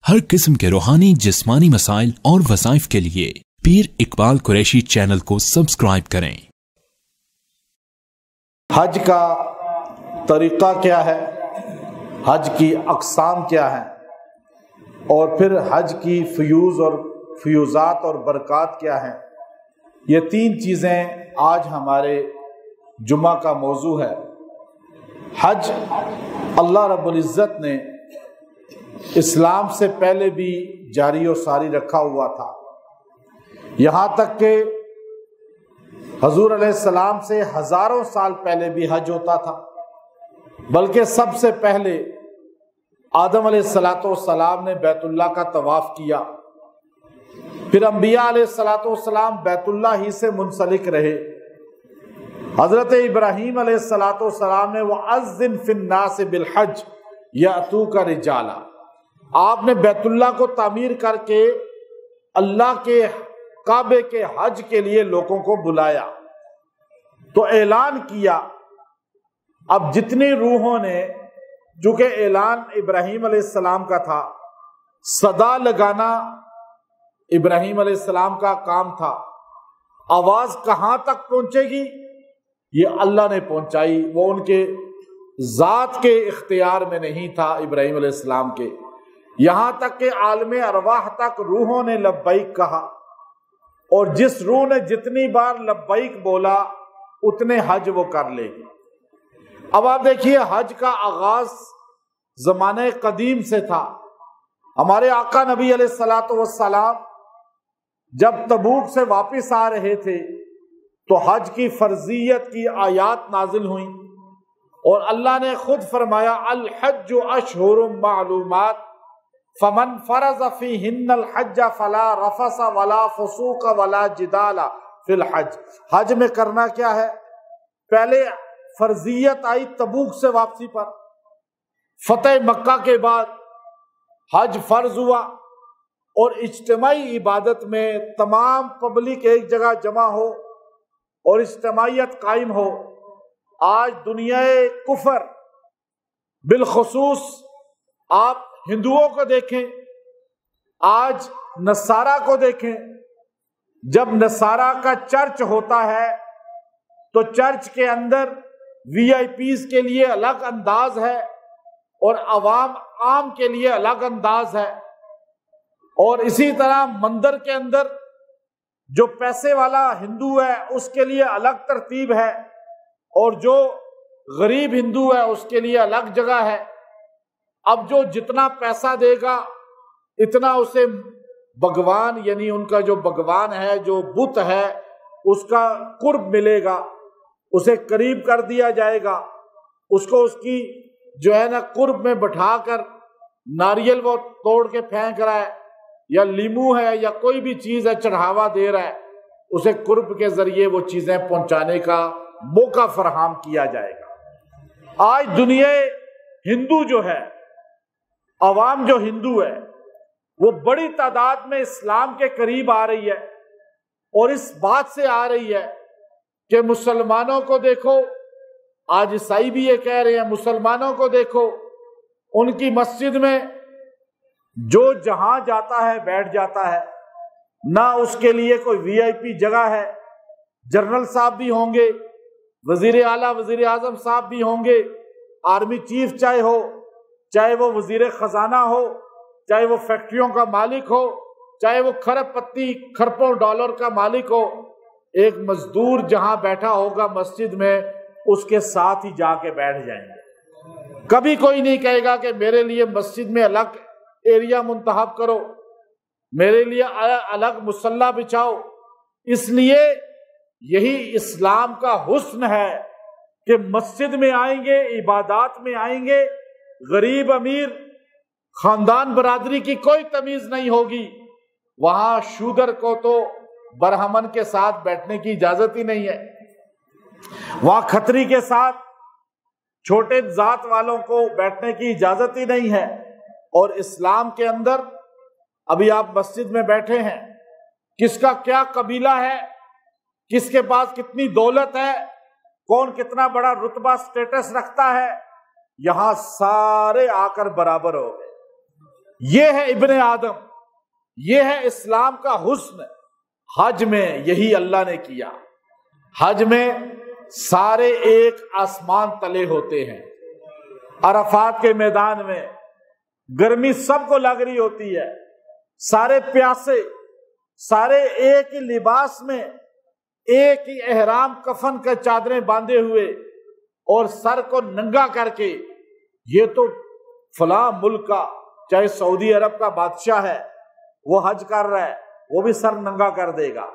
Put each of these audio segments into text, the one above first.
ہر قسم کے روحانی جسمانی مسائل اور وظائف کے لیے پیر اقبال قریشی چینل کو سبسکرائب کریں۔ حج کا طریقہ کیا ہے، حج کی اقسام کیا ہیں، اور پھر حج کی فیوز اور فیوزات اور برکات کیا ہیں، یہ تین چیزیں آج ہمارے جمعہ کا موضوع ہے۔ حج اللہ رب العزت نے اسلام سے پہلے بھی جاری و ساری رکھا ہوا تھا، یہاں تک کہ حضور علیہ السلام سے ہزاروں سال پہلے بھی حج ہوتا تھا، بلکہ سب سے پہلے آدم علیہ السلام نے بیت اللہ کا طواف کیا، پھر انبیاء علیہ السلام بیت اللہ ہی سے منسلک رہے۔ حضرت ابراہیم علیہ السلام نے وَأَذِّن فِي النَّاسِ بِالْحَجِّ يَأْتُوكَ رِجَالًا، آپ نے بیت اللہ کو تعمیر کر کے اللہ کے کعبے کے حج کے لیے لوگوں کو بلایا، تو اعلان کیا۔ اب جتنی روحوں نے، چونکہ اعلان ابراہیم علیہ السلام کا تھا، صدا لگانا ابراہیم علیہ السلام کا کام تھا، آواز کہاں تک پہنچے گی یہ اللہ نے پہنچائی، وہ ان کے ذات کے اختیار میں نہیں تھا ابراہیم علیہ السلام کے، یہاں تک کہ عالم ارواح تک روحوں نے لبیک کہا، اور جس روح نے جتنی بار لبیک بولا اتنے حج وہ کر لے گی۔ اب آپ دیکھیے، حج کا آغاز زمانے قدیم سے تھا۔ ہمارے آقا نبی علیہ السلام جب تبوک سے واپس آ رہے تھے تو حج کی فرضیت کی آیات نازل ہوئیں، اور اللہ نے خود فرمایا الحج اشہر معلومات فمن فرض فیہن الحج فلا رفث ولا فسوق ولا جدال فی الحج۔ حج میں کرنا کیا ہے؟ پہلے فرضیت آئی تبوک سے واپسی پر، فتح مکہ کے بعد حج فرض ہوا، اور اجتماعی عبادت میں تمام پبلک ایک جگہ جمع ہو اور اجتماعیت قائم ہو۔ آج دنیا کفر، بالخصوص آپ ہندوؤں کو دیکھیں، آج نصارہ کو دیکھیں، جب نصارہ کا چرچ ہوتا ہے تو چرچ کے اندر وی آئی پیز کے لیے الگ انداز ہے اور عوام عام کے لیے الگ انداز ہے، اور اسی طرح مندر کے اندر جو پیسے والا ہندو ہے اس کے لیے الگ ترتیب ہے، اور جو غریب ہندو ہے اس کے لیے الگ جگہ ہے۔ اب جو جتنا پیسہ دے گا اتنا اسے بھگوان، یعنی ان کا جو بھگوان ہے، جو بت ہے، اس کا قرب ملے گا، اسے قریب کر دیا جائے گا، اس کو اس کی جو ہے نا قرب میں بٹھا کر ناریل وہ توڑ کے پھینک رہا ہے، یا لیمو ہے یا کوئی بھی چیز ہے چڑھاوا دے رہا ہے، اسے قرب کے ذریعے وہ چیزیں پہنچانے کا موقع فراہم کیا جائے گا۔ آج دنیا ہندو جو ہے، عوام جو ہندو ہے، وہ بڑی تعداد میں اسلام کے قریب آ رہی ہے، اور اس بات سے آ رہی ہے کہ مسلمانوں کو دیکھو، آج عیسائی بھی یہ کہہ رہے ہیں، مسلمانوں کو دیکھو، ان کی مسجد میں جو جہاں جاتا ہے بیٹھ جاتا ہے، نہ اس کے لیے کوئی وی آئی پی جگہ ہے، جنرل صاحب بھی ہوں گے، وزیر اعلیٰ وزیر اعظم صاحب بھی ہوں گے، آرمی چیف چاہے ہو، چاہے وہ وزیر خزانہ ہو، چاہے وہ فیکٹریوں کا مالک ہو، چاہے وہ کھرب پتی کھربوں ڈالر کا مالک ہو، ایک مزدور جہاں بیٹھا ہوگا مسجد میں اس کے ساتھ ہی جا کے بیٹھ جائیں گے۔ کبھی کوئی نہیں کہے گا کہ میرے لیے مسجد میں الگ ایریا منتخب کرو، میرے لیے الگ مصلی بچھاؤ۔ اس لیے یہی اسلام کا حسن ہے کہ مسجد میں آئیں گے، عبادات میں آئیں گے، غریب امیر خاندان برادری کی کوئی تمیز نہیں ہوگی، وہاں شودر کو تو برہمن کے ساتھ بیٹھنے کی اجازت ہی نہیں ہے، وہاں کھتری کے ساتھ چھوٹے ذات والوں کو بیٹھنے کی اجازت ہی نہیں ہے۔ اور اسلام کے اندر ابھی آپ مسجد میں بیٹھے ہیں، کس کا کیا قبیلہ ہے، کس کے پاس کتنی دولت ہے، کون کتنا بڑا رتبہ سٹیٹس رکھتا ہے، یہاں سارے آ کر برابر ہو گئے۔ یہ ہے ابن آدم، یہ ہے اسلام کا حسن۔ حج میں یہی اللہ نے کیا۔ حج میں سارے ایک آسمان تلے ہوتے ہیں۔ عرفات کے میدان میں گرمی سب کو لگ رہی ہوتی ہے، سارے پیاسے، سارے ایک ہی لباس میں، ایک ہی احرام کفن کے چادریں باندھے ہوئے اور سر کو ننگا کر کے۔ یہ تو فلاں ملک کا، چاہے سعودی عرب کا بادشاہ ہے، وہ حج کر رہا ہے، وہ بھی سر ننگا کر دے گا،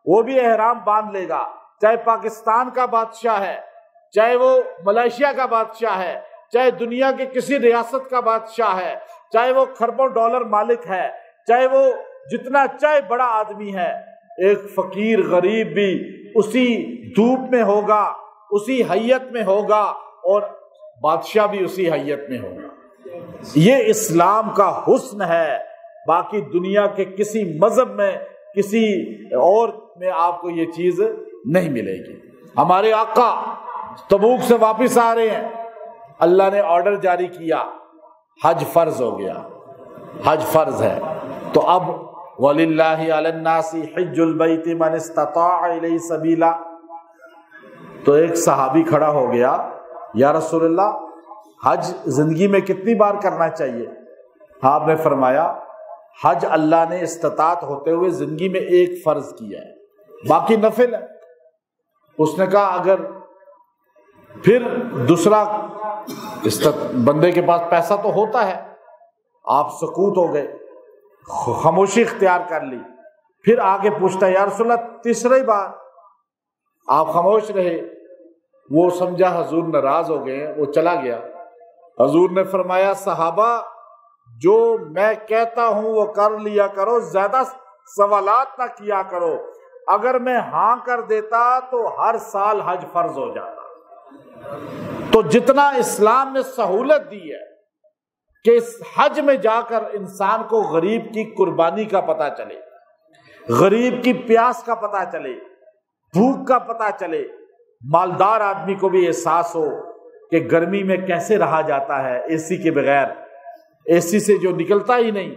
وہ بھی احرام باندھ لے گا۔ چاہے پاکستان کا بادشاہ ہے، چاہے وہ ملائیشیا کا بادشاہ ہے، چاہے دنیا کی کسی ریاست کا بادشاہ ہے، چاہے وہ کھربوں ڈالر مالک ہے، چاہے وہ جتنا چاہے بڑا آدمی ہے، ایک فقیر غریب بھی اسی دھوپ میں ہوگا، اسی حیت میں ہوگا، اور بادشاہ بھی اسی حیت میں ہوگا۔ یہ اسلام کا حسن ہے۔ باقی دنیا کے کسی مذہب میں، کسی اور میں آپ کو یہ چیز نہیں ملے گی۔ ہمارے آقا تبوک سے واپس آ رہے ہیں، اللہ نے آرڈر جاری کیا، حج فرض ہو گیا، حج فرض ہے۔ تو اب وَلِلَّهِ عَلَى النَّاسِ حِجُّ الْبَيْتِ مَنِ اسْتَطَاعَ إِلَيْهِ سَبِيلًا۔ تو ایک صحابی کھڑا ہو گیا، یا رسول اللہ حج زندگی میں کتنی بار کرنا چاہیے؟ آپ نے فرمایا حج اللہ نے استطاعت ہوتے ہوئے زندگی میں ایک فرض کیا ہے، باقی نفل ہے۔ اس نے کہا اگر پھر دوسرا بندے کے پاس پیسہ تو ہوتا ہے، آپ سکوت ہو گئے، خاموشی اختیار کر لی۔ پھر آگے پوچھتا ہے یا رسول اللہ تیسری بار، آپ خاموش رہے۔ وہ سمجھا حضور ناراض ہو گئے ہیں، وہ چلا گیا۔ حضور نے فرمایا صحابہ جو میں کہتا ہوں وہ کر لیا کرو، زیادہ سوالات نہ کیا کرو۔ اگر میں ہاں کر دیتا تو ہر سال حج فرض ہو جاتا۔ تو جتنا اسلام نے سہولت دی ہے کہ اس حج میں جا کر انسان کو غریب کی قربانی کا پتہ چلے، غریب کی پیاس کا پتہ چلے، بھوک کا پتہ چلے، مالدار آدمی کو بھی احساس ہو کہ گرمی میں کیسے رہا جاتا ہے اے سی کے بغیر، اے سی سے جو نکلتا ہی نہیں،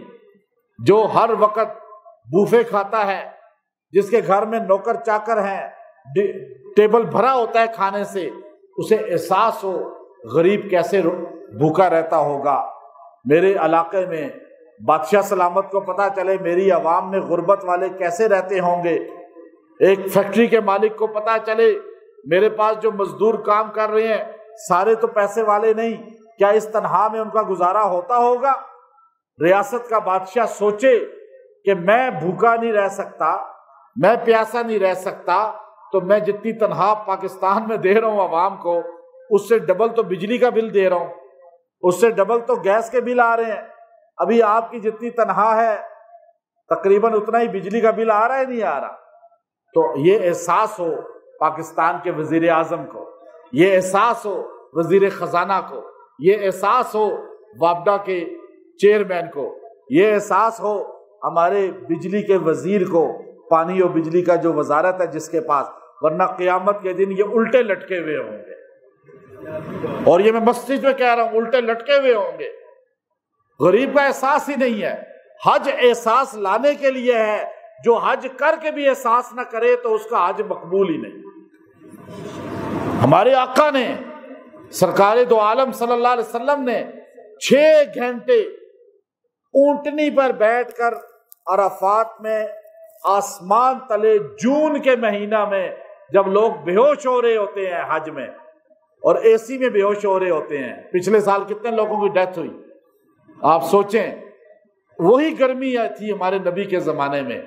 جو ہر وقت بوفے کھاتا ہے، جس کے گھر میں نوکر چاکر ہیں، ٹیبل بھرا ہوتا ہے کھانے سے، اسے احساس ہو غریب کیسے بھوکا رہتا ہوگا۔ میرے علاقے میں بادشاہ سلامت کو پتہ چلے میری عوام میں غربت والے کیسے رہتے ہوں گے۔ ایک فیکٹری کے مالک کو پتہ چلے میرے پاس جو مزدور کام کر رہے ہیں سارے تو پیسے والے نہیں، کیا اس تنہا میں ان کا گزارا ہوتا ہوگا؟ ریاست کا بادشاہ سوچے کہ میں بھوکا نہیں رہ سکتا، میں پیاسا نہیں رہ سکتا، تو میں جتنی تنخواہ پاکستان میں دے رہا ہوں عوام کو، اس سے ڈبل تو بجلی کا بل دے رہا ہوں، اس سے ڈبل تو گیس کے بل آ رہے ہیں۔ ابھی آپ کی جتنی تنخواہ ہے تقریباً اتنا ہی بجلی کا بل آ رہا ہے، نہیں آ رہا۔ تو یہ احساس ہو پاکستان کے وزیر اعظم کو، یہ احساس ہو وزیر خزانہ کو، یہ احساس ہو وابڈا کے چیئرمین کو، یہ احساس ہو ہمارے بجلی کے وزیر کو، پانی اور بجلی کا جو وزارت ہے جس کے پاس، ورنہ قیامت کے دن یہ الٹے لٹکے ہوئے ہوں گے۔ اور یہ میں مسجد میں کہہ رہا ہوں، الٹے لٹکے ہوئے ہوں گے۔ غریب کا احساس ہی نہیں ہے۔ حج احساس لانے کے لیے ہے، جو حج کر کے بھی احساس نہ کرے تو اس کا حج مقبول ہی نہیں۔ ہمارے آقا نے، سرکار دو عالم صلی اللہ علیہ وسلم نے 6 گھنٹے اونٹنی پر بیٹھ کر عرفات میں آسمان تلے جون کے مہینہ میں جب لوگ بے ہوش ہو رہے ہوتے ہیں حج میں، اور اے سی میں بے ہوش ہو رہے ہوتے ہیں۔ پچھلے سال کتنے لوگوں کی ڈیتھ ہوئی، آپ سوچیں۔ وہی گرمی تھی ہمارے نبی کے زمانے میں،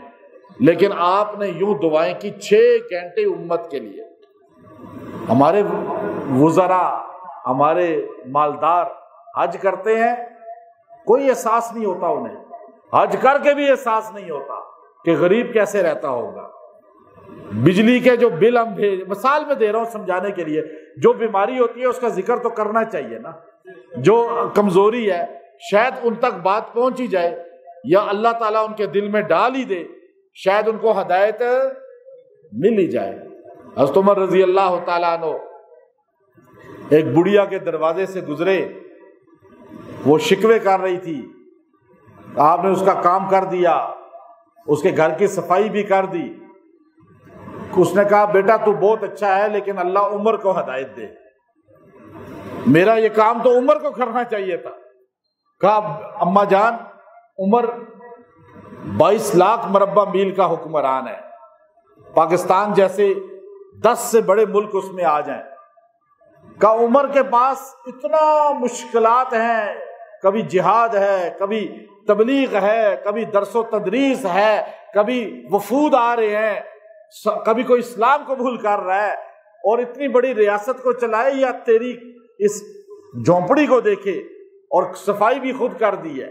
لیکن آپ نے یوں دعائیں کی 6 گھنٹے امت کے لیے۔ ہمارے وزراء، ہمارے مالدار حج کرتے ہیں، کوئی احساس نہیں ہوتا انہیں، حج کر کے بھی احساس نہیں ہوتا کہ غریب کیسے رہتا ہوگا۔ بجلی کے جو بل ہم مثال میں دے رہا ہوں سمجھانے کے لیے، جو بیماری ہوتی ہے اس کا ذکر تو کرنا چاہیے نا، جو کمزوری ہے شاید ان تک بات پہنچ ہی جائے، یا اللہ تعالیٰ ان کے دل میں ڈال ہی دے، شاید ان کو ہدایت مل ہی جائے۔ حضرت عمر رضی اللہ تعالیٰ عنہ ایک بڑھیا کے دروازے سے گزرے، وہ شکوے کر رہی تھی آپ نے اس کا کام کر دیا، اس کے گھر کی صفائی بھی کر دی، اس نے کہا بیٹا تو بہت اچھا ہے لیکن اللہ عمر کو ہدایت دے، میرا یہ کام تو عمر کو کرنا چاہیے تھا۔ کہا اماں جان عمر 22 لاکھ مربع میل کا حکمران ہے، پاکستان جیسے 10 سے بڑے ملک اس میں آ جائیں۔ کہا عمر کے پاس اتنا مشکلات ہیں، کبھی جہاد ہے، کبھی تبلیغ ہے، کبھی درس و تدریس ہے، کبھی وفود آ رہے ہیں، کبھی کوئی اسلام قبول کر رہا ہے، اور اتنی بڑی ریاست کو چلائے یا تیری اس جھونپڑی کو دیکھے، اور صفائی بھی خود کر دی ہے۔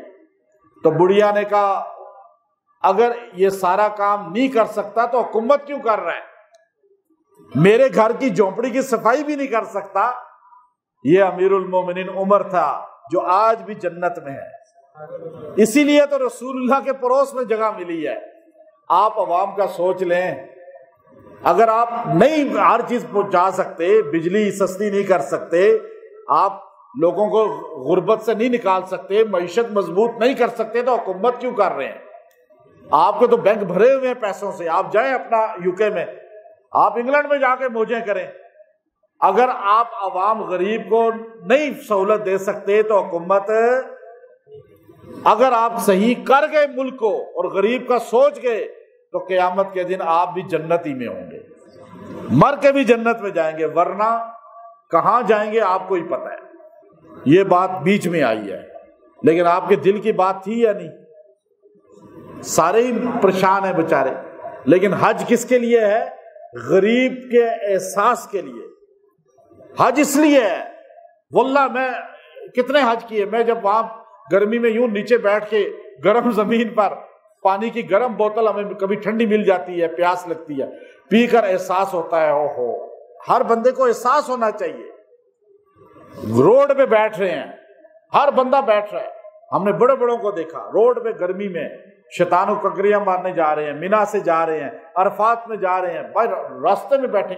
تو بڑھیا نے کہا اگر یہ سارا کام نہیں کر سکتا تو حکومت کیوں کر رہا ہے؟ میرے گھر کی جھونپڑی کی صفائی بھی نہیں کر سکتا۔ یہ امیر المومنین عمر تھا جو آج بھی جنت میں ہے، اسی لیے تو رسول اللہ کے پڑوس میں جگہ ملی ہے۔ آپ عوام کا سوچ لیں، اگر آپ نہیں ہر چیز پہنچا سکتے، بجلی سستی نہیں کر سکتے، آپ لوگوں کو غربت سے نہیں نکال سکتے، معیشت مضبوط نہیں کر سکتے، تو حکومت کیوں کر رہے ہیں؟ آپ کو تو بینک بھرے ہوئے ہیں پیسوں سے، آپ جائیں اپنا UK میں، آپ انگلینڈ میں جا کے موجیں کریں۔ اگر آپ عوام غریب کو نہیں سہولت دے سکتے تو حکومت، اگر آپ صحیح کر گئے ملک کو اور غریب کا سوچ گئے تو قیامت کے دن آپ بھی جنتی میں ہوں گے، مر کے بھی جنت میں جائیں گے، ورنہ کہاں جائیں گے آپ کو ہی پتہ ہے۔ یہ بات بیچ میں آئی ہے، لیکن آپ کے دل کی بات تھی یا نہیں؟ سارے ہی پریشان ہیں بیچارے۔ لیکن حج کس کے لیے ہے؟ غریب کے احساس کے لیے۔ حج اس لیے ہے، واللہ میں کتنے حج کیے، میں جب وہاں گرمی میں یوں نیچے بیٹھ کے گرم زمین پر پانی کی گرم بوتل، ہمیں کبھی ٹھنڈی مل جاتی ہے، پیاس لگتی ہے، پی کر احساس ہوتا ہے، اوہو، ہر بندے کو احساس ہونا چاہیے۔ روڈ پہ بیٹھ رہے ہیں، ہر بندہ بیٹھ رہا ہے، ہم نے بڑے بڑوں کو دیکھا روڈ پہ گرمی میں شیطان کو ککریاں مارنے جا رہے ہیں، مینا سے جا رہے ہیں، عرفات میں جا رہے ہیں، بھائی راستے میں بیٹھے،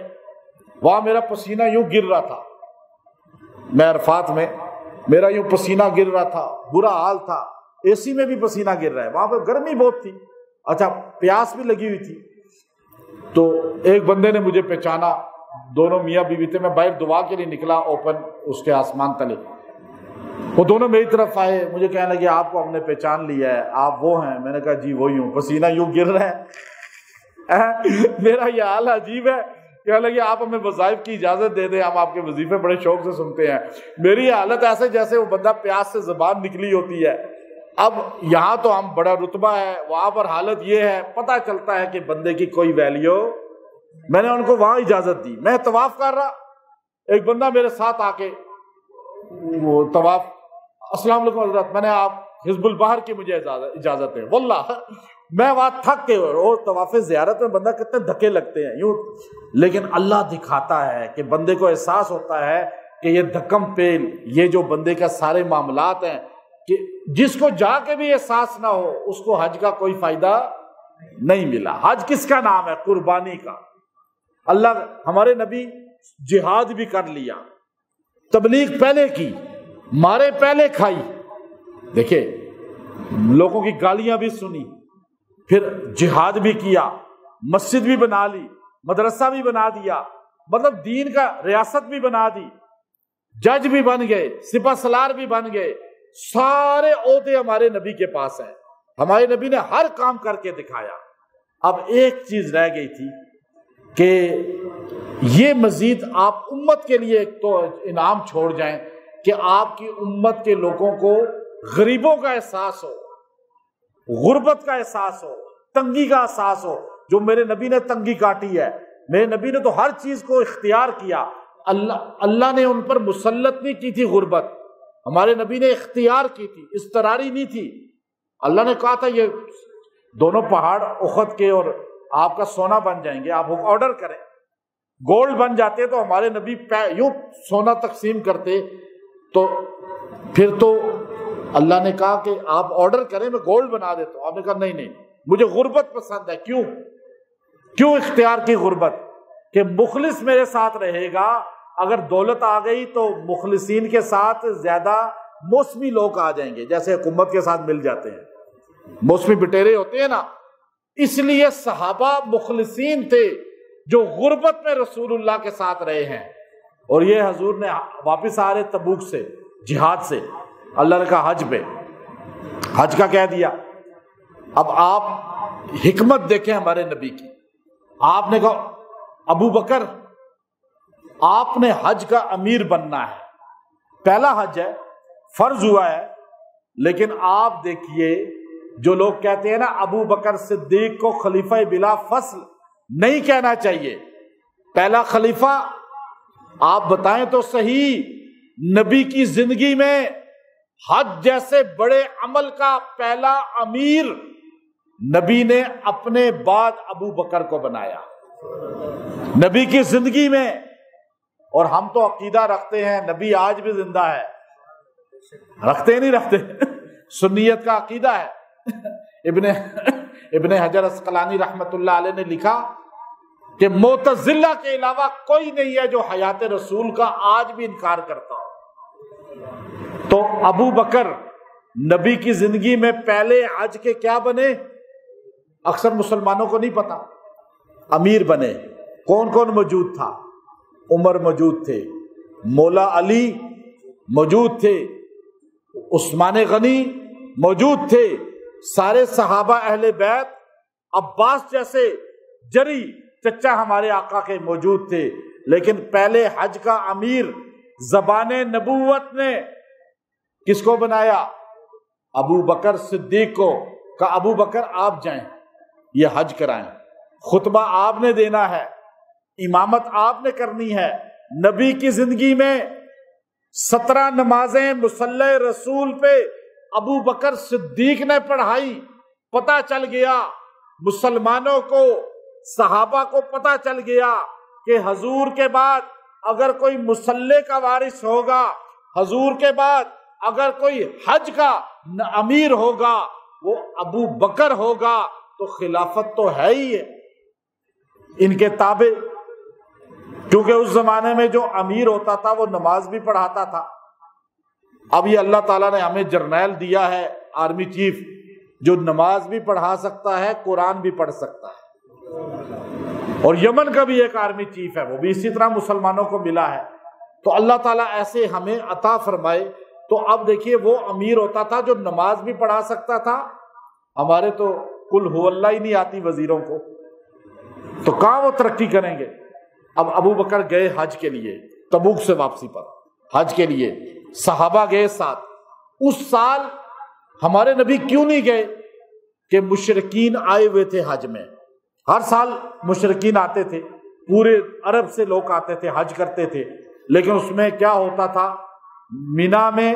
وہاں میرا پسینہ یوں گر رہا تھا، میں عرفات میں میرا یوں پسینہ گر رہا تھا، برا حال تھا، AC میں بھی پسینہ گر رہا ہے، وہاں پہ گرمی بہت تھی، اچھا پیاس بھی لگی ہوئی تھی۔ تو ایک بندے نے مجھے پہچانا، دونوں میاں بیوی تھے، میں باہر دعا کے لیے نکلا اوپن اس کے آسمان تلے، وہ دونوں میری طرف آئے، مجھے کہنے لگے آپ کو ہم نے پہچان لیا ہے، آپ وہ ہیں؟ میں نے کہا جی وہی ہوں، پسینہ یوں گر رہا ہے۔ میرا یہ حال عجیب ہے، کہنے لگے آپ ہمیں وظائف کی اجازت دے دیں، ہم آپ کے وظیفے بڑے شوق سے سنتے ہیں۔ میری حالت ایسے جیسے وہ بندہ پیاس سے زبان نکلی ہوتی ہے۔ اب یہاں تو ہم بڑا رتبہ ہے، وہاں پر حالت یہ ہے، پتہ چلتا ہے کہ بندے کی کوئی ویلیو۔ میں نے ان کو وہاں اجازت دی، میں طواف کر رہا، ایک بندہ میرے ساتھ آ کے وہ طواف، السلام علیکم حضرت، میں نے آپ حزب البحر کی مجھے اجازت ہے، واللہ میں وہاں تھک کے، اور طواف زیارت میں بندہ کتنے دھکے لگتے ہیں یوں، لیکن اللہ دکھاتا ہے کہ بندے کو احساس ہوتا ہے کہ یہ دھکم پیل، یہ جو بندے کا سارے معاملات ہیں، کہ جس کو جا کے بھی احساس نہ ہو اس کو حج کا کوئی فائدہ نہیں ملا۔ حج کس کا نام ہے؟ قربانی کا۔ اللہ، ہمارے نبی جہاد بھی کر لیا، تبلیغ پہلے کی، مارے پہلے کھائی، دیکھیں لوگوں کی گالیاں بھی سنی، پھر جہاد بھی کیا، مسجد بھی بنا لی، مدرسہ بھی بنا دیا، مطلب دین کا ریاست بھی بنا دی، جج بھی بن گئے، سپہ سالار بھی بن گئے، سارے عہدے ہمارے نبی کے پاس ہیں، ہمارے نبی نے ہر کام کر کے دکھایا۔ اب ایک چیز رہ گئی تھی کہ یہ مزید آپ امت کے لیے ایک تو انعام چھوڑ جائیں کہ آپ کی امت کے لوگوں کو غریبوں کا احساس ہو، غربت کا احساس ہو، تنگی کا احساس ہو۔ جو میرے نبی نے تنگی کاٹی ہے، میرے نبی نے تو ہر چیز کو اختیار کیا، اللہ نے ان پر مسلط نہیں کی تھی غربت، ہمارے نبی نے اختیار کی تھی، اضطراری نہیں تھی۔ اللہ نے کہا تھا یہ دونوں پہاڑ احد کے اور آپ کا سونا بن جائیں گے، آپ آرڈر کریں، گولڈ بن جاتے تو ہمارے نبی یوں سونا تقسیم کرتے، تو پھر تو اللہ نے کہا کہ آپ آرڈر کریں میں گولڈ بنا دیتا ہوں۔ آپ نے کہا نہیں نہیں، مجھے غربت پسند ہے۔ کیوں اختیار کی غربت؟ کہ مخلص میرے ساتھ رہے گا، اگر دولت آ گئی تو مخلصین کے ساتھ زیادہ موسمی لوگ آ جائیں گے، جیسے حکومت کے ساتھ مل جاتے ہیں، موسمی بٹیرے ہوتے ہیں نا، اس لیے صحابہ مخلصین تھے جو غربت میں رسول اللہ کے ساتھ رہے ہیں. اور یہ حضور نے واپس آ رہے تبوک سے، جہاد سے، اللہ نے کہا حج پہ، حج کا کہہ دیا. اب آپ حکمت دیکھیں ہمارے نبی کی. آپ نے کہا ابو بکر آپ نے حج کا امیر بننا ہے، پہلا حج ہے، فرض ہوا ہے. لیکن آپ دیکھیے جو لوگ کہتے ہیں نا ابو بکر صدیق کو خلیفہ بلا فصل نہیں کہنا چاہیے، پہلا خلیفہ، آپ بتائیں تو صحیح، نبی کی زندگی میں حج جیسے بڑے عمل کا پہلا امیر نبی نے اپنے بعد ابو بکر کو بنایا نبی کی زندگی میں. اور ہم تو عقیدہ رکھتے ہیں نبی آج بھی زندہ ہے، رکھتے نہیں رکھتے، سنیت کا عقیدہ ہے. ابن حجر عسقلانی رحمت اللہ علیہ نے لکھا کہ معتزلہ کے علاوہ کوئی نہیں ہے جو حیات رسول کا آج بھی انکار کرتا ہو. تو ابو بکر نبی کی زندگی میں پہلے حج کے کیا بنے؟ اکثر مسلمانوں کو نہیں پتا. امیر بنے. کون کون موجود تھا؟ عمر موجود تھے، مولا علی موجود تھے، عثمان غنی موجود تھے، سارے صحابہ اہل بیت، عباس جیسے جری چچا ہمارے آقا کے موجود تھے. لیکن پہلے حج کا امیر زبان نبوت نے کس کو بنایا؟ ابو بکر صدیق کو. کہ ابو بکر آپ جائیں، یہ حج کرائیں، خطبہ آپ نے دینا ہے، امامت آپ نے کرنی ہے. نبی کی زندگی میں 17 نمازیں مصلی رسول پہ ابو بکر صدیق نے پڑھائی. پتہ چل گیا مسلمانوں کو، صحابہ کو پتہ چل گیا کہ حضور کے بعد اگر کوئی مصلی کا وارث ہوگا، حضور کے بعد اگر کوئی حج کا امیر ہوگا وہ ابو بکر ہوگا. تو خلافت تو ہے ہی ہے ان کے تابع. کیونکہ اس زمانے میں جو امیر ہوتا تھا وہ نماز بھی پڑھاتا تھا. اب یہ اللہ تعالیٰ نے ہمیں جرنیل دیا ہے، آرمی چیف، جو نماز بھی پڑھا سکتا ہے، قرآن بھی پڑھ سکتا ہے. اور یمن کا بھی ایک آرمی چیف ہے، وہ بھی اسی طرح مسلمانوں کو ملا ہے. تو اللہ تعالیٰ ایسے ہمیں عطا فرمائے. تو اب دیکھیے وہ امیر ہوتا تھا جو نماز بھی پڑھا سکتا تھا. ہمارے تو قل ہو اللہ ہی نہیں آتی وزیروں کو، تو کہاں وہ ترقی کریں گے. اب ابو بکر گئے حج کے لیے، تبوک سے واپسی پر حج کے لیے صحابہ گئے ساتھ. اس سال ہمارے نبی کیوں نہیں گئے؟ کہ مشرکین آئے ہوئے تھے حج میں. ہر سال مشرکین آتے تھے، پورے عرب سے لوگ آتے تھے، حج کرتے تھے. لیکن اس میں کیا ہوتا تھا، مینا میں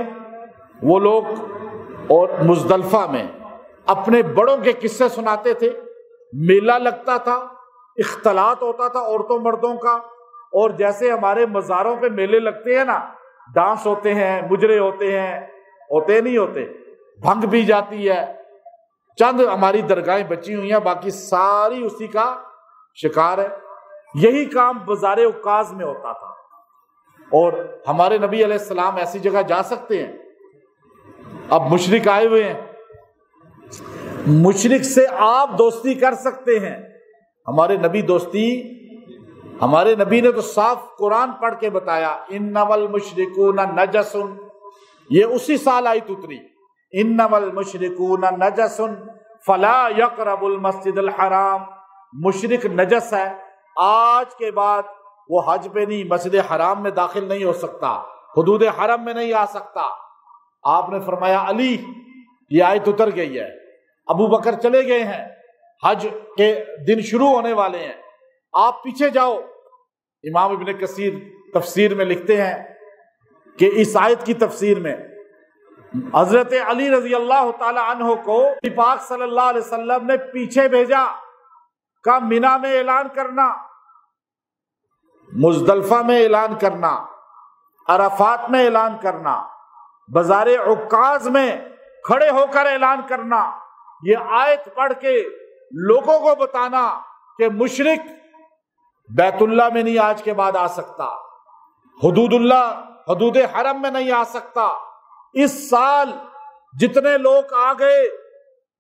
وہ لوگ اور مزدلفہ میں اپنے بڑوں کے قصے سناتے تھے، میلہ لگتا تھا، اختلاط ہوتا تھا عورتوں مردوں کا. اور جیسے ہمارے مزاروں پہ میلے لگتے ہیں نا، ڈانس ہوتے ہیں، مجرے ہوتے ہیں، ہوتے نہیں ہوتے، بھنگ پی جاتی ہے. چند ہماری درگاہیں بچی ہوئی ہیں، باقی ساری اسی کا شکار ہے. یہی کام بازار عکاظ میں ہوتا تھا. اور ہمارے نبی علیہ السلام ایسی جگہ جا سکتے ہیں؟ اب مشرک آئے ہوئے ہیں، مشرک سے آپ دوستی کر سکتے ہیں. ہمارے نبی دوستی، ہمارے نبی نے تو صاف قرآن پڑھ کے بتایا، انما المشرکون نجس. یہ اسی سال آیت اتری، انما المشرکون نجس فلا یقربوا المسجد الحرام. مشرک نجس ہے، آج کے بعد وہ حج پہ نہیں، مسجد حرام میں داخل نہیں ہو سکتا، حدود حرم میں نہیں آ سکتا. آپ نے فرمایا علی یہ آیت اتر گئی ہے. ابو بکر چلے گئے ہیں، حج کے دن شروع ہونے والے ہیں، آپ پیچھے جاؤ. امام ابن کثیر تفسیر میں لکھتے ہیں کہ اس آیت کی تفسیر میں حضرت علی رضی اللہ تعالی عنہ کو پاک صلی اللہ علیہ وسلم نے پیچھے بھیجا، کا مینا میں اعلان کرنا، مزدلفہ میں اعلان کرنا، عرفات میں اعلان کرنا، بازار عکاظ میں کھڑے ہو کر اعلان کرنا. یہ آیت پڑھ کے لوگوں کو بتانا کہ مشرک بیت اللہ میں نہیں آج کے بعد آ سکتا، حدود اللہ، حدود حرم میں نہیں آ سکتا. اس سال جتنے لوگ آ گئے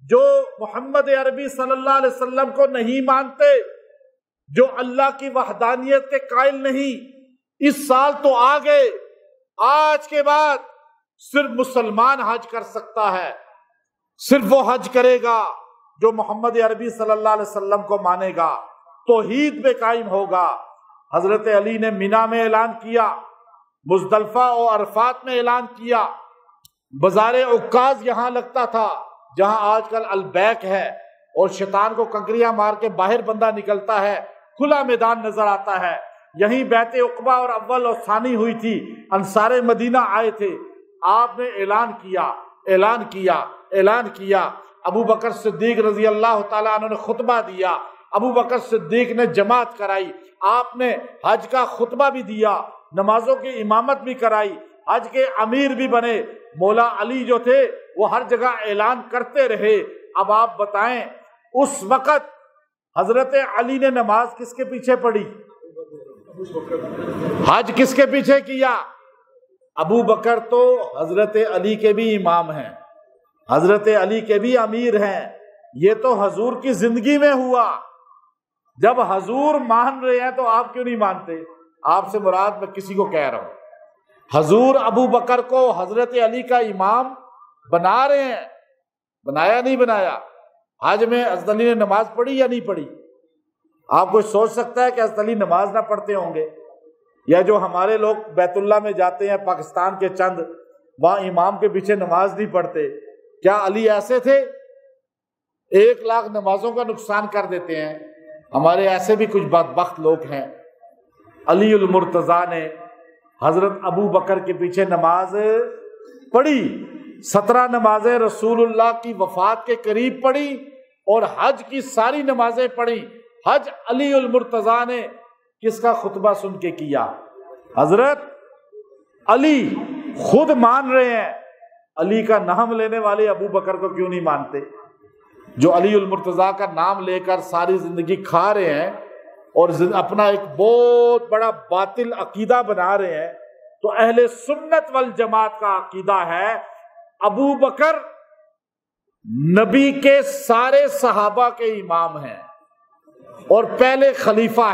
جو محمد عربی صلی اللہ علیہ وسلم کو نہیں مانتے، جو اللہ کی وحدانیت کے قائل نہیں، اس سال تو آ گئے، آج کے بعد صرف مسلمان حج کر سکتا ہے، صرف وہ حج کرے گا جو محمد عربی صلی اللہ علیہ وسلم کو مانے گا، توحید پہ قائم ہوگا۔ حضرت علی نے مینا میں اعلان کیا، مزدلفہ اور عرفات میں اعلان کیا، بازار عکاظ یہاں لگتا تھا جہاں آج کل البیک ہے، اور شیطان کو کنکریاں مار کے باہر بندہ نکلتا ہے، کھلا میدان نظر آتا ہے، یہیں بیعت عقبہ اور اول اور ثانی ہوئی تھی، انصار مدینہ آئے تھے، آپ نے اعلان کیا، ابو بکر صدیق رضی اللہ تعالیٰ عنہ نے خطبہ دیا، ابو بکر صدیق نے جماعت کرائی، آپ نے حج کا خطبہ بھی دیا، نمازوں کی امامت بھی کرائی، حج کے امیر بھی بنے، مولا علی جو تھے وہ ہر جگہ اعلان کرتے رہے۔ اب آپ بتائیں اس وقت حضرت علی نے نماز کس کے پیچھے پڑھی؟ حج کس کے پیچھے کیا؟ ابو بکر تو حضرت علی کے بھی امام ہیں، حضرت علی کے بھی امیر ہیں، یہ تو حضور کی زندگی میں ہوا۔ جب حضور مان رہے ہیں تو آپ کیوں نہیں مانتے؟ آپ سے مراد میں کسی کو کہہ رہا ہوں، حضور ابو بکر کو حضرت علی کا امام بنا رہے ہیں، بنایا نہیں بنایا؟ حج میں حضرت علی نے نماز پڑھی یا نہیں پڑھی؟ آپ کوئی سوچ سکتا ہے کہ حضرت علی نماز نہ پڑھتے ہوں گے؟ یا جو ہمارے لوگ بیت اللہ میں جاتے ہیں پاکستان کے چند، وہاں امام کے پیچھے نماز نہیں پڑھتے، کیا علی ایسے تھے؟ 1,00,000 نمازوں کا نقصان کر دیتے ہیں۔ ہمارے ایسے بھی کچھ بدبخت لوگ ہیں۔ علی المرتضیٰ نے حضرت ابو بکر کے پیچھے نماز پڑھی، 17 نمازیں رسول اللہ کی وفات کے قریب پڑھی، اور حج کی ساری نمازیں پڑھی۔ حج علی المرتضیٰ نے کس کا خطبہ سن کے کیا؟ حضرت علی خود مان رہے ہیں، علی کا نام لینے والے ابو بکر کو کیوں نہیں مانتے؟ جو علی المرتضیٰ کا نام لے کر ساری زندگی کھا رہے ہیں اور اپنا ایک بہت بڑا باطل عقیدہ بنا رہے ہیں، تو اہل سنت والجماعت کا عقیدہ ہے ابو بکر نبی کے سارے صحابہ کے امام ہیں اور پہلے خلیفہ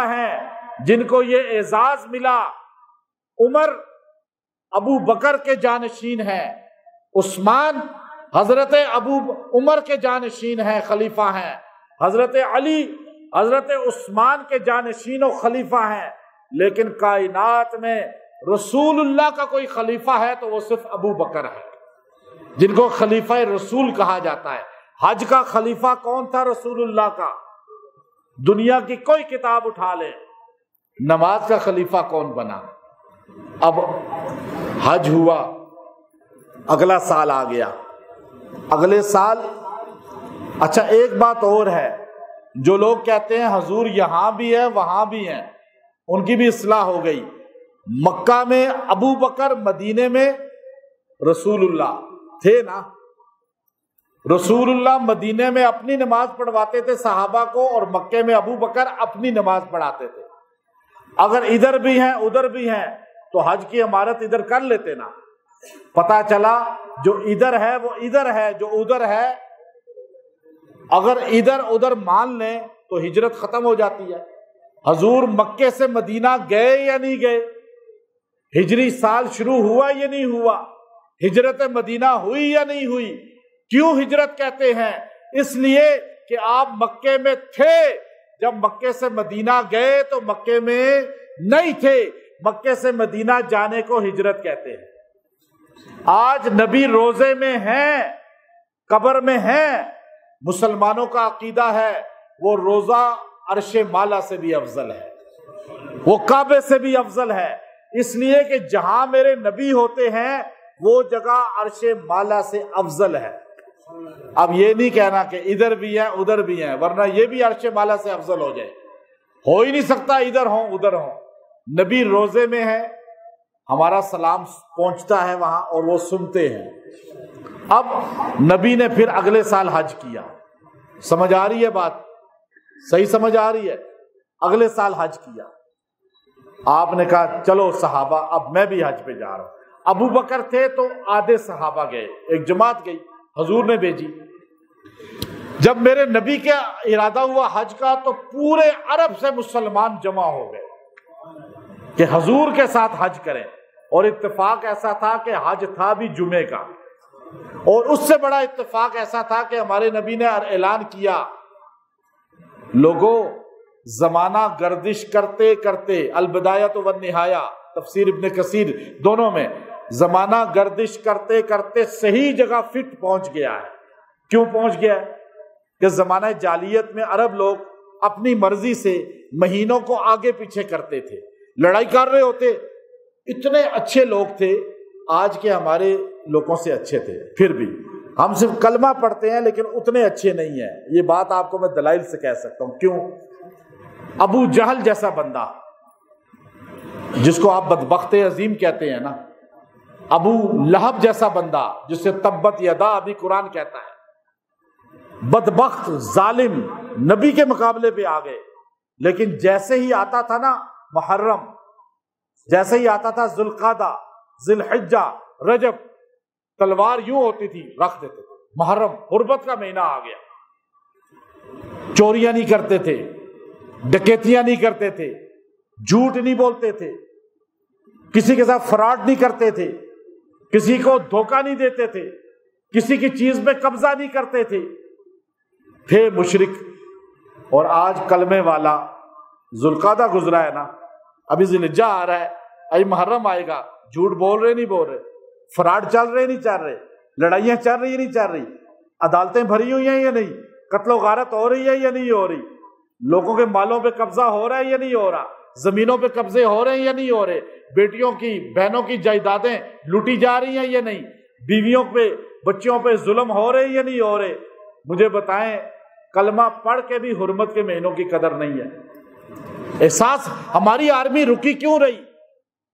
ہیں جن کو یہ اعزاز ملا۔ عمر ابو بکر کے جانشین ہیں، عثمان حضرت عمر کے جانشین ہیں، خلیفہ ہیں، حضرت علی حضرت عثمان کے جانشین و خلیفہ ہیں، لیکن کائنات میں رسول اللہ کا کوئی خلیفہ ہے تو وہ صرف ابو بکر ہے، جن کو خلیفہ رسول کہا جاتا ہے۔ حج کا خلیفہ کون تھا رسول اللہ کا؟ دنیا کی کوئی کتاب اٹھا لے، نماز کا خلیفہ کون بنا؟ اب حج ہوا، اگلا سال آ گیا، اگلے سال اچھا ایک بات اور ہے، جو لوگ کہتے ہیں حضور یہاں بھی ہے وہاں بھی ہیں، ان کی بھی اصلاح ہو گئی۔ مکہ میں ابو بکر، مدینے میں رسول اللہ تھے نا۔ رسول اللہ مدینے میں اپنی نماز پڑھواتے تھے صحابہ کو، اور مکے میں ابو بکر اپنی نماز پڑھاتے تھے۔ اگر ادھر بھی ہیں ادھر بھی ہیں تو حج کی عمارت ادھر کر لیتے نا۔ پتا چلا جو ادھر ہے وہ ادھر ہے، جو ادھر ہے اگر ادھر ادھر مان لیں تو ہجرت ختم ہو جاتی ہے۔ حضور مکے سے مدینہ گئے یا نہیں گئے؟ ہجری سال شروع ہوا یا نہیں ہوا؟ ہجرت مدینہ ہوئی یا نہیں ہوئی؟ کیوں ہجرت کہتے ہیں؟ اس لیے کہ آپ مکے میں تھے، جب مکے سے مدینہ گئے تو مکے میں نہیں تھے، مکے سے مدینہ جانے کو ہجرت کہتے ہیں۔ آج نبی روزے میں ہیں، قبر میں ہیں، مسلمانوں کا عقیدہ ہے وہ روزہ عرش مالا سے بھی افضل ہے، وہ کعبے سے بھی افضل ہے، اس لیے کہ جہاں میرے نبی ہوتے ہیں وہ جگہ عرش مالا سے افضل ہے۔ اب یہ نہیں کہنا کہ ادھر بھی ہیں ادھر بھی ہیں، ورنہ یہ بھی عرش مالا سے افضل ہو جائے، ہو ہی نہیں سکتا ادھر ہوں ادھر ہوں۔ نبی روزے میں ہے، ہمارا سلام پہنچتا ہے وہاں اور وہ سنتے ہیں۔ اب نبی نے پھر اگلے سال حج کیا، سمجھ آ رہی ہے بات؟ صحیح سمجھ آ رہی ہے؟ اگلے سال حج کیا، آپ نے کہا چلو صحابہ اب میں بھی حج پہ جا رہا ہوں۔ ابو بکر تھے تو آدھے صحابہ گئے، ایک جماعت گئی، حضور نے بھیجی۔ جب میرے نبی کا ارادہ ہوا حج کا تو پورے عرب سے مسلمان جمع ہو گئے کہ حضور کے ساتھ حج کریں، اور اتفاق ایسا تھا کہ حج تھا بھی جمعے کا، اور اس سے بڑا اتفاق ایسا تھا کہ ہمارے نبی نے اعلان کیا، لوگوں زمانہ گردش کرتے کرتے، البدایہ والنہایہ تفسیر ابن کثیر دونوں میں، زمانہ گردش کرتے کرتے صحیح جگہ فٹ پہنچ گیا ہے۔ کیوں پہنچ گیا ہے؟ کہ زمانہ جاہلیت میں عرب لوگ اپنی مرضی سے مہینوں کو آگے پیچھے کرتے تھے، لڑائی کر رہے ہوتے، اتنے اچھے لوگ تھے، آج کے ہمارے لوگوں سے اچھے تھے، پھر بھی ہم صرف کلمہ پڑھتے ہیں لیکن اتنے اچھے نہیں ہیں۔ یہ بات آپ کو میں دلائل سے کہہ سکتا ہوں۔ کیوں؟ ابو جہل جیسا بندہ، جس کو آپ بدبخت عظیم کہتے ہیں نا، ابو لہب جیسا بندہ جسے تبت یدا ابھی قرآن کہتا ہے، بدبخت ظالم، نبی کے مقابلے پہ آ گئے، لیکن جیسے ہی آتا تھا نا محرم، جیسے ہی آتا تھا ذوالقعدہ، ذی الحجہ، رجب، تلوار یوں ہوتی تھی رکھ دیتے تھے۔ محرم حرمت کا مہینہ آ گیا، چوریاں نہیں کرتے تھے، ڈکیتیاں نہیں کرتے تھے، جھوٹ نہیں بولتے تھے، کسی کے ساتھ فراڈ نہیں کرتے تھے، کسی کو دھوکہ نہیں دیتے تھے، کسی کی چیز میں قبضہ نہیں کرتے تھے، تھے مشرک۔ اور آج کلمے والا، ذوالقعدہ گزرا ہے نا، ابھی ذی الحجہ آ رہا ہے، ابھی محرم آئے گا، جھوٹ بول رہے نہیں بول رہے، فراڈ چل رہے نہیں چل رہے، لڑائیاں چل رہی نہیں چل رہی، عدالتیں بھری ہوئی ہیں یا نہیں، قتل و غارت ہو رہی ہے یا نہیں ہو رہی، لوگوں کے مالوں پہ قبضہ ہو رہا ہے یا نہیں ہو رہا، زمینوں پہ قبضے ہو رہے ہیں یا نہیں ہو رہے، بیٹیوں کی بہنوں کی جائیدادیں لوٹی جا رہی ہیں یا نہیں، بیویوں پہ بچیوں پہ ظلم ہو رہے ہیں یا نہیں ہو رہے۔ مجھے بتائیں، کلمہ پڑھ کے بھی حرمت کے مہینوں کی قدر نہیں ہے۔ احساس، ہماری آرمی رکی کیوں رہی؟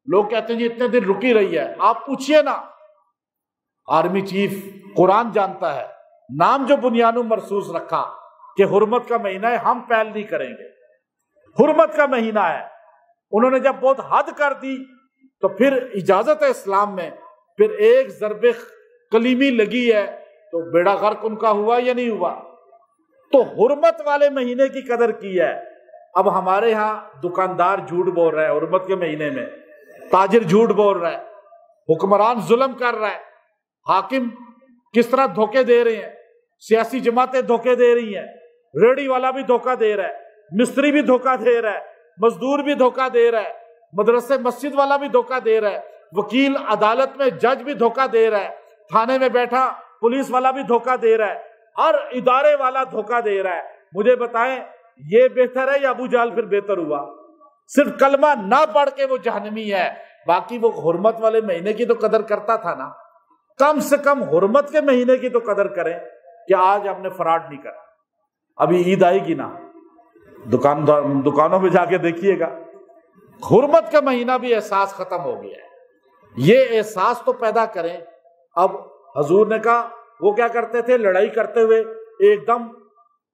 لوگ کہتے ہیں جی اتنے دن رکی رہی ہے، آپ پوچھئے نا، آرمی چیف قرآن جانتا ہے، نام جو بنیانو مرصوص رکھا کہ حرمت کا مہینہ ہے، ہم پہل نہیں کریں گے، حرمت کا مہینہ ہے۔ انہوں نے جب بہت حد کر دی تو پھر اجازت ہے اسلام میں، پھر ایک ضرب کلیمی لگی ہے تو بیڑا غرق ان کا ہوا یا نہیں ہوا؟ تو حرمت والے مہینے کی قدر کی ہے۔ اب ہمارے ہاں دکاندار جھوٹ بول رہا ہے حرمت کے مہینے میں، تاجر جھوٹ بول رہا ہے، حکمران ظلم کر رہا ہے، حاکم کس طرح دھوکے دے رہے ہیں، سیاسی جماعتیں دھوکے دے رہی ہیں، ریڑھی والا بھی دھوکہ دے رہا ہے، مستری بھی دھوکہ دے رہا ہے، مزدور بھی دھوکہ دے رہا ہے، مدرسے مسجد والا بھی دھوکہ دے رہا ہے، وکیل عدالت میں جج بھی دھوکہ دے رہا ہے، تھانے میں بیٹھا پولیس والا بھی دھوکہ دے رہا ہے، ہر ادارے والا دھوکہ دے رہا ہے۔ مجھے بتائیں یہ بہتر ہے یا ابو جہل پھر بہتر ہوا؟ صرف کلمہ نہ پڑھ کے وہ جہنمی ہے، باقی وہ حرمت والے مہینے کی تو قدر کرتا تھا نا۔ کم سے کم حرمت کے مہینے کی تو قدر کریں کہ آج ہم نے فراڈ نہیں کرا۔ ابھی عید آئے گی نا، دکانوں میں جا کے دیکھیے گا، حرمت کا مہینہ بھی احساس ختم ہو گیا ہے۔ یہ احساس تو پیدا کریں۔ اب حضور نے کہا، وہ کیا کرتے تھے، لڑائی کرتے ہوئے ایک دم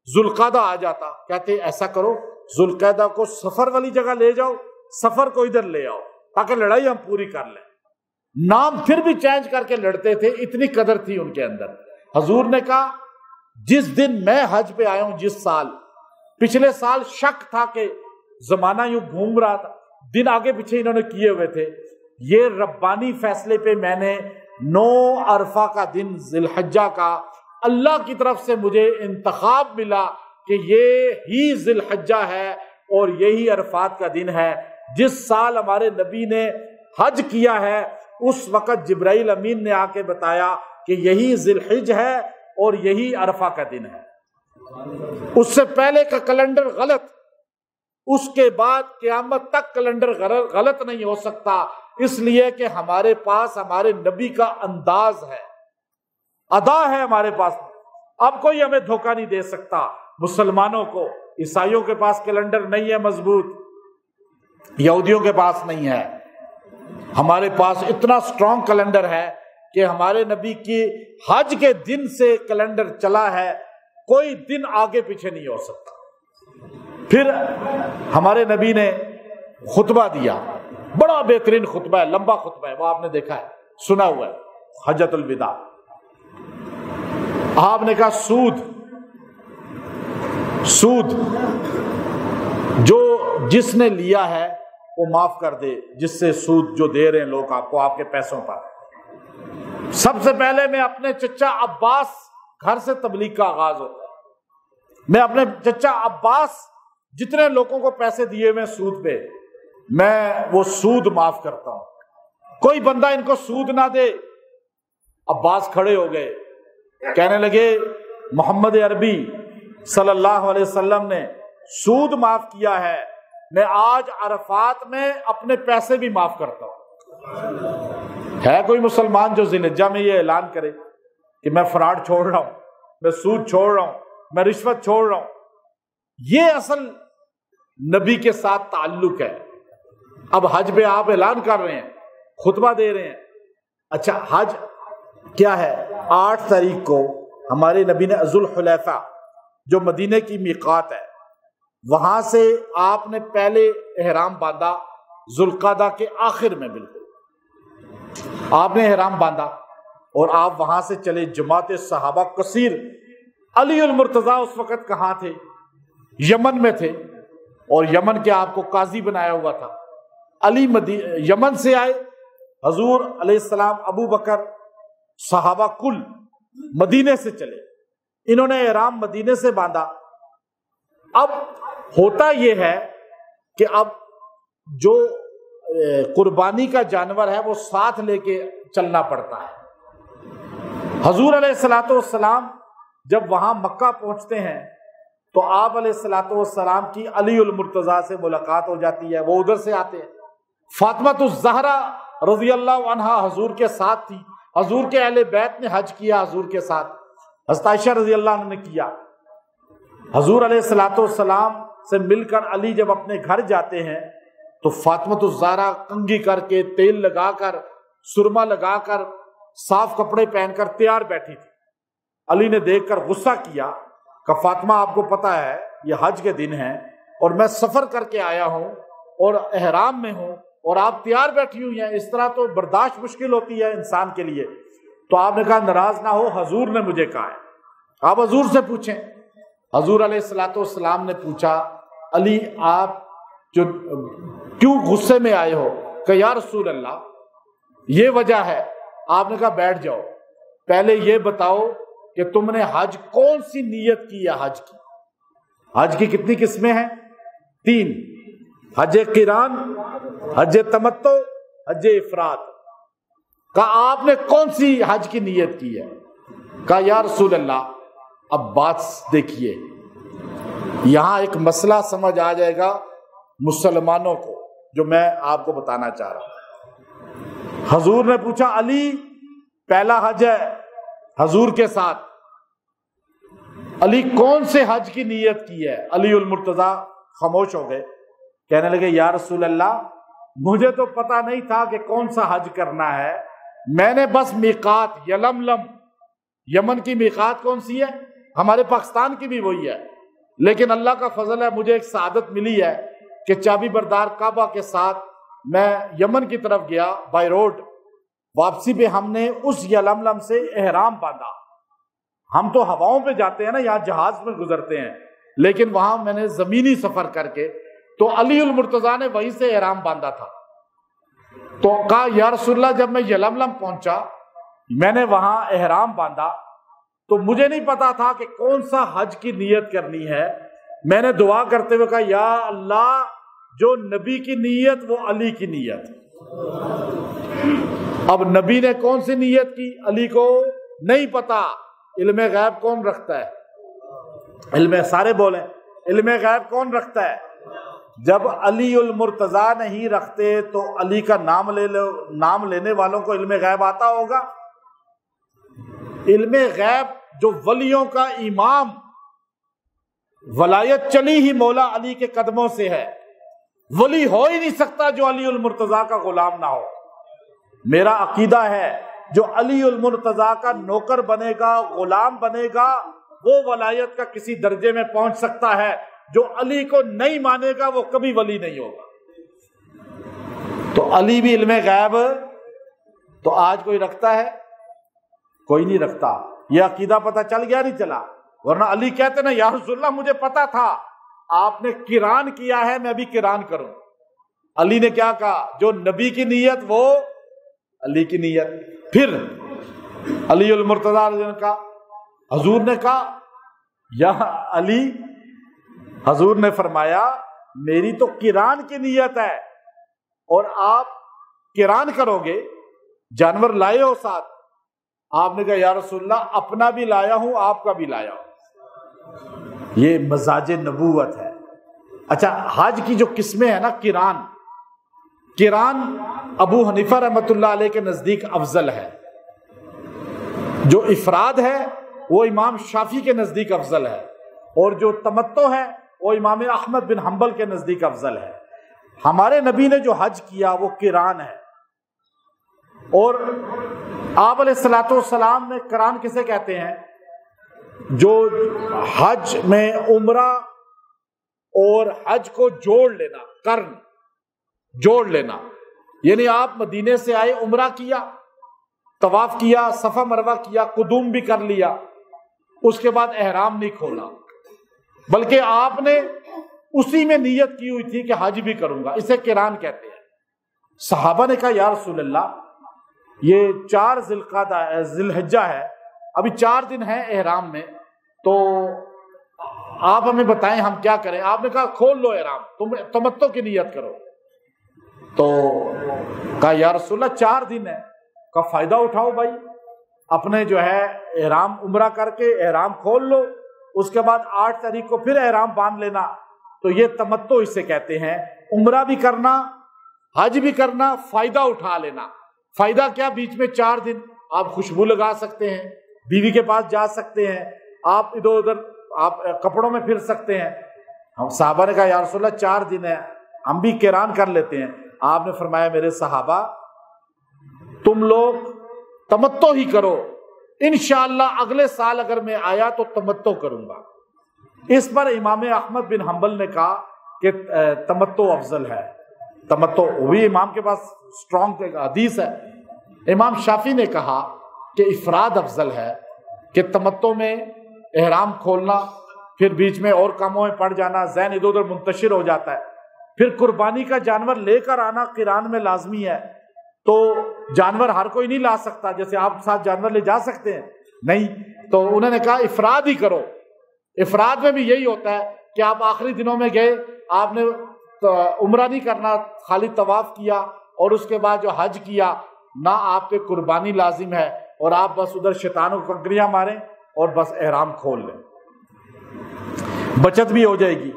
ذوالقعدہ آ جاتا، کہتے ایسا کرو ذوالقعدہ کو سفر والی جگہ لے جاؤ، سفر کو ادھر لے آؤ تاکہ لڑائی ہم پوری کر لیں۔ نام پھر بھی چینج کر کے لڑتے تھے، اتنی قدر تھی ان کے اندر۔ حضور نے کہا جس دن میں حج پہ آیا ہوں، جس سال، پچھلے سال شک تھا کہ زمانہ یوں گھوم رہا تھا، دن آگے پیچھے انہوں نے کیے ہوئے تھے، یہ ربانی فیصلے پہ میں نے 9 عرفہ کا دن ذی الحجہ کا اللہ کی طرف سے مجھے انتخاب ملا کہ یہ ہی ذی الحجہ ہے اور یہی عرفات کا دن ہے۔ جس سال ہمارے نبی نے حج کیا ہے اس وقت جبرائیل امین نے آ کے بتایا کہ یہی ذی الحجہ ہے اور یہی عرفہ کا دن ہے۔ اس سے پہلے کا کیلنڈر غلط، اس کے بعد قیامت تک کیلنڈر غلط نہیں ہو سکتا، اس لیے کہ ہمارے پاس ہمارے نبی کا انداز ہے، ادا ہے ہمارے پاس۔ اب کوئی ہمیں دھوکہ نہیں دے سکتا۔ مسلمانوں کو، عیسائیوں کے پاس کیلنڈر نہیں ہے مضبوط، یہودیوں کے پاس نہیں ہے، ہمارے پاس اتنا سٹرونگ کیلنڈر ہے کہ ہمارے نبی کی حج کے دن سے کیلنڈر چلا ہے، کوئی دن آگے پیچھے نہیں ہو سکتا۔ پھر ہمارے نبی نے خطبہ دیا، بڑا بہترین خطبہ ہے، لمبا خطبہ ہے، وہ آپ نے دیکھا ہے، سنا ہوا ہے حجۃ الوداع. آپ نے کہا سود جو جس نے لیا ہے وہ معاف کر دے، جس سے سود جو دے رہے ہیں لوگ آپ کو آپ کے پیسوں پر. سب سے پہلے میں اپنے چچا عباس گھر سے تبلیغ کا آغاز ہوتا ہے. میں اپنے چچا عباس جتنے لوگوں کو پیسے دیے ہوئے سود پہ، میں وہ سود معاف کرتا ہوں. کوئی بندہ ان کو سود نہ دے. عباس کھڑے ہو گئے، کہنے لگے محمد عربی صلی اللہ علیہ وسلم نے سود معاف کیا ہے، میں آج عرفات میں اپنے پیسے بھی معاف کرتا ہوں. ہے کوئی مسلمان جو ذی الحجہ میں یہ اعلان کرے کہ میں فراڈ چھوڑ رہا ہوں، میں سود چھوڑ رہا ہوں، میں رشوت چھوڑ رہا ہوں؟ یہ اصل نبی کے ساتھ تعلق ہے. اب حج پہ آپ اعلان کر رہے ہیں، خطبہ دے رہے ہیں. اچھا حج کیا ہے؟ 8 تاریخ کو ہمارے نبی نے ذوالحلیفہ جو مدینے کی میقات ہے وہاں سے آپ نے پہلے احرام باندھا، ذوالقعدہ کے آخر میں بالکل آپ نے احرام باندھا اور آپ وہاں سے چلے. جماعت صحابہ کثیر. علی المرتضیٰ اس وقت کہاں تھے؟ یمن میں تھے، اور یمن کے آپ کو قاضی بنایا ہوا تھا. علی یمن سے آئے، حضور علیہ السلام، ابو بکر، صحابہ کل مدینے سے چلے. انہوں نے احرام مدینے سے باندھا. اب ہوتا یہ ہے کہ اب جو قربانی کا جانور ہے وہ ساتھ لے کے چلنا پڑتا ہے. حضور علیہ الصلوۃ والسلام جب وہاں مکہ پہنچتے ہیں تو آپ علیہ الصلوۃ والسلام کی علی المرتضیٰ سے ملاقات ہو جاتی ہے. وہ ادھر سے آتے ہیں. فاطمہ الزہرا رضی اللہ عنہا حضور کے ساتھ تھی. حضور کے اہل بیت نے حج کیا حضور کے ساتھ. حضرت عائشہ رضی اللہ عنہ نے کیا. حضور علیہ الصلوۃ والسلام سے مل کر علی جب اپنے گھر جاتے ہیں تو فاطمہ الزہرا کنگھی کر کے، تیل لگا کر، سرما لگا کر، صاف کپڑے پہن کر تیار بیٹھی تھی. علی نے دیکھ کر غصہ کیا کہ فاطمہ آپ کو پتا ہے یہ حج کے دن ہیں اور میں سفر کر کے آیا ہوں اور احرام میں ہوں اور آپ تیار بیٹھی ہوئی ہیں، اس طرح تو برداشت مشکل ہوتی ہے انسان کے لیے. تو آپ نے کہا ناراض نہ ہو، حضور نے مجھے کہا ہے، آپ حضور سے پوچھیں. حضور علیہ الصلوۃ والسلام نے پوچھا علی آپ جو کیوں غصے میں آئے ہو؟ کہ یا رسول اللہ یہ وجہ ہے. آپ نے کہا بیٹھ جاؤ، پہلے یہ بتاؤ کہ تم نے حج کون سی نیت کی ہے؟ حج کی، حج کی کتنی قسمیں ہیں؟ 3: حج قران، حج تمتع، حج افراد. کہا آپ نے کون سی حج کی نیت کی ہے؟ کہا یا رسول اللہ. اب بات دیکھیے، یہاں ایک مسئلہ سمجھ آ جائے گا مسلمانوں کو جو میں آپ کو بتانا چاہ رہا ہوں. حضور نے پوچھا علی پہلا حج ہے حضور کے ساتھ، علی کون سے حج کی نیت کی ہے؟ علی المرتضیٰ خاموش ہو گئے. کہنے لگے یا رسول اللہ مجھے تو پتا نہیں تھا کہ کون سا حج کرنا ہے، میں نے بس میقات یلملم، یمن کی میقات کون سی ہے؟ ہمارے پاکستان کی بھی وہی ہے، لیکن اللہ کا فضل ہے مجھے ایک سعادت ملی ہے کہ چابی بردار کعبہ کے ساتھ میں یمن کی طرف گیا بائی روڈ. واپسی پہ ہم نے اس یلملم سے احرام باندھا. ہم تو ہواؤں پہ جاتے ہیں نا، یہاں جہاز میں گزرتے ہیں، لیکن وہاں میں نے زمینی سفر کر کے، تو علی المرتضیٰ نے وہیں سے احرام باندھا تھا. تو کہا یا رسول اللہ جب میں یلملم پہنچا میں نے وہاں احرام باندھا تو مجھے نہیں پتا تھا کہ کون سا حج کی نیت کرنی ہے. میں نے دعا کرتے ہوئے کہا یا اللہ جو نبی کی نیت وہ علی کی نیت. اب نبی نے کون سی نیت کی علی کو نہیں پتا. علم غیب کون رکھتا ہے؟ سارے بولیں علم غیب کون رکھتا ہے؟ جب علی المرتضیٰ نہیں رکھتے تو علی کا نام لینے والوں کو علم غیب آتا ہوگا؟ علم غیب جو ولیوں کا امام، ولایت چلی ہی مولا علی کے قدموں سے ہے. ولی ہو ہی نہیں سکتا جو علی المرتضیٰ کا غلام نہ ہو. میرا عقیدہ ہے جو علی المرتضیٰ کا نوکر بنے گا، غلام بنے گا، وہ ولایت کا کسی درجے میں پہنچ سکتا ہے. جو علی کو نہیں مانے گا وہ کبھی ولی نہیں ہوگا. تو علی بھی علم غیب تو آج کوئی رکھتا ہے؟ کوئی نہیں رکھتا. یہ عقیدہ پتہ چل گیا نہیں چلا؟ ورنہ علی کہتے نا یا رسول اللہ مجھے پتا تھا آپ نے قران کیا ہے میں بھی قران کروں. علی نے کیا کہا؟ جو نبی کی نیت وہ علی کی نیت. پھر علی المرتضی نے کہا، حضور نے کہا یا علی، حضور نے فرمایا میری تو قران کی نیت ہے اور آپ قران کرو گے، جانور لائے ہو ساتھ. آپ نے کہا یا رسول اللہ اپنا بھی لایا ہوں آپ کا بھی لایا ہوں. یہ مزاج نبوت ہے. اچھا، حج کی جو قسمیں ہیں نا، قران ابو حنیفہ رحمۃ اللہ علیہ کے نزدیک افضل ہے. جو افراد ہے وہ امام شافعی کے نزدیک افضل ہے، اور جو تمتع ہے وہ امام احمد بن حنبل کے نزدیک افضل ہے. ہمارے نبی نے جو حج کیا وہ قران ہے. اور آپ علیہ الصلوۃ والسلام نے قران کسے کہتے ہیں؟ جو حج میں عمرہ اور حج کو جوڑ لینا، قرن جوڑ لینا. یعنی آپ مدینے سے آئے، عمرہ کیا، طواف کیا، صفا مروہ کیا، قدوم بھی کر لیا، اس کے بعد احرام نہیں کھولا، بلکہ آپ نے اسی میں نیت کی ہوئی تھی کہ حج بھی کروں گا. اسے قران کہتے ہیں. صحابہ نے کہا یا رسول اللہ یہ 4 ذی الحجہ ہے، ابھی 4 دن ہیں احرام میں، تو آپ ہمیں بتائیں ہم کیا کریں؟ آپ نے کہا کھول لو احرام، تم تمتع کی نیت کرو. تو کہا یا رسول اللہ 4 دن ہے. کا فائدہ اٹھاؤ بھائی، اپنے جو ہے احرام عمرہ کر کے احرام کھول لو، اس کے بعد 8 تاریخ کو پھر احرام باندھ لینا. تو یہ تمتع اسے کہتے ہیں. عمرہ بھی کرنا، حج بھی کرنا، فائدہ اٹھا لینا. فائدہ کیا؟ بیچ میں 4 دن آپ خوشبو لگا سکتے ہیں، بیوی کے پاس جا سکتے ہیں، آپ ادھر ادھر آپ کپڑوں میں پھر سکتے ہیں. ہم صحابہ نے کہا یا رسول اللہ 4 دن ہے، ہم بھی قران کر لیتے ہیں. آپ نے فرمایا میرے صحابہ تم لوگ تمتع ہی کرو، انشاءاللہ اگلے سال اگر میں آیا تو تمتع کروں گا. اس پر امام احمد بن حنبل نے کہا کہ تمتع افضل ہے. تمتع وہی امام کے پاس اسٹرانگ حدیث ہے. امام شافعی نے کہا کہ افراد افضل ہے، کہ تمتع میں احرام کھولنا، پھر بیچ میں اور کاموں میں پڑ جانا، ذہن ادھر ادھر منتشر ہو جاتا ہے. پھر قربانی کا جانور لے کر آنا قران میں لازمی ہے. تو جانور ہر کوئی نہیں لا سکتا، جیسے آپ ساتھ جانور لے جا سکتے ہیں نہیں. تو انہوں نے کہا افراد ہی کرو. افراد میں بھی یہی ہوتا ہے کہ آپ آخری دنوں میں گئے، آپ نے عمرہ نہیں کرنا، خالی طواف کیا، اور اس کے بعد جو حج کیا، نہ آپ پہ قربانی لازم ہے، اور آپ بس ادھر شیطانوں کو کنکریاں ماریں اور بس احرام کھول لیں، بچت بھی ہو جائے گی.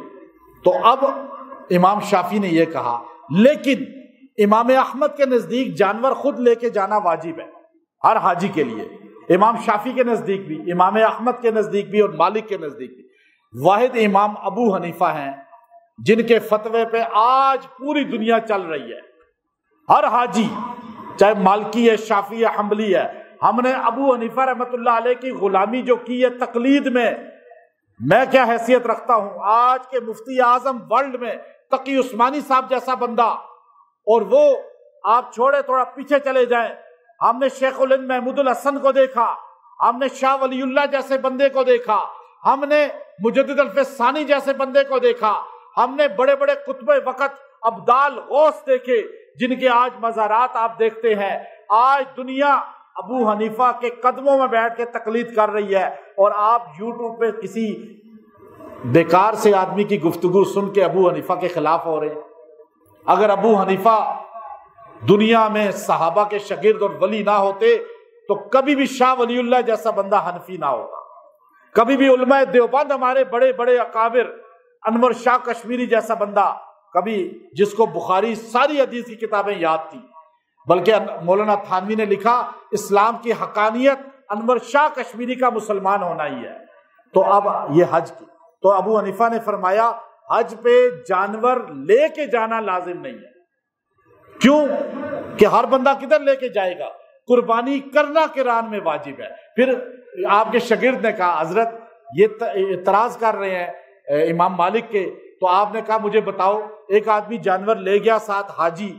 تو اب امام شافعی نے یہ کہا. لیکن امام احمد کے نزدیک جانور خود لے کے جانا واجب ہے ہر حاجی کے لیے. امام شافعی کے نزدیک بھی، امام احمد کے نزدیک بھی، اور مالک کے نزدیک بھی. واحد امام ابو حنیفہ ہیں جن کے فتوے پہ آج پوری دنیا چل رہی ہے. ہر حاجی چاہے مالکی ہے، شافعی ہے، حنبلی ہے. ہم نے ابو حنیفہ رحمۃ اللہ علیہ کی غلامی جو کی ہے تقلید میں کیا حیثیت رکھتا ہوں؟ آج کے مفتی اعظم ورلڈ میں تقی عثمانی صاحب جیسا بندہ، اور وہ آپ چھوڑے تھوڑا پیچھے چلے جائیں، ہم نے شیخ الہند محمود الحسن کو دیکھا، ہم نے شاہ ولی اللہ جیسے بندے کو دیکھا، ہم نے مجدد الفیض ثانی جیسے بندے کو دیکھا، ہم نے بڑے بڑے قطب وقت ابدال غوث دیکھے جن کے آج مزارات آپ دیکھتے ہیں. آج دنیا ابو حنیفہ کے قدموں میں بیٹھ کے تقلید کر رہی ہے، اور آپ یوٹیوب پہ کسی بیکار سے آدمی کی گفتگو سن کے ابو حنیفہ کے خلاف ہو رہے ہیں. اگر ابو حنیفہ دنیا میں صحابہ کے شاگرد اور ولی نہ ہوتے تو کبھی بھی شاہ ولی اللہ جیسا بندہ حنفی نہ ہوگا. کبھی بھی علماء دیوبند ہمارے بڑے بڑے اکابر، انور شاہ کشمیری جیسا بندہ، کبھی جس کو بخاری ساری حدیث کی کتابیں یاد تھی، بلکہ مولانا تھانوی نے لکھا اسلام کی حقانیت انور شاہ کشمیری کا مسلمان ہونا ہی ہے. تو اب یہ حج کی، تو ابو حنیفہ نے فرمایا حج پہ جانور لے کے جانا لازم نہیں ہے. کیوں کہ ہر بندہ کدھر لے کے جائے گا؟ قربانی کرنا قران میں واجب ہے. پھر آپ کے شاگرد نے کہا حضرت یہ اعتراض کر رہے ہیں امام مالک کے، تو آپ نے کہا مجھے بتاؤ، ایک آدمی جانور لے گیا ساتھ حاجی،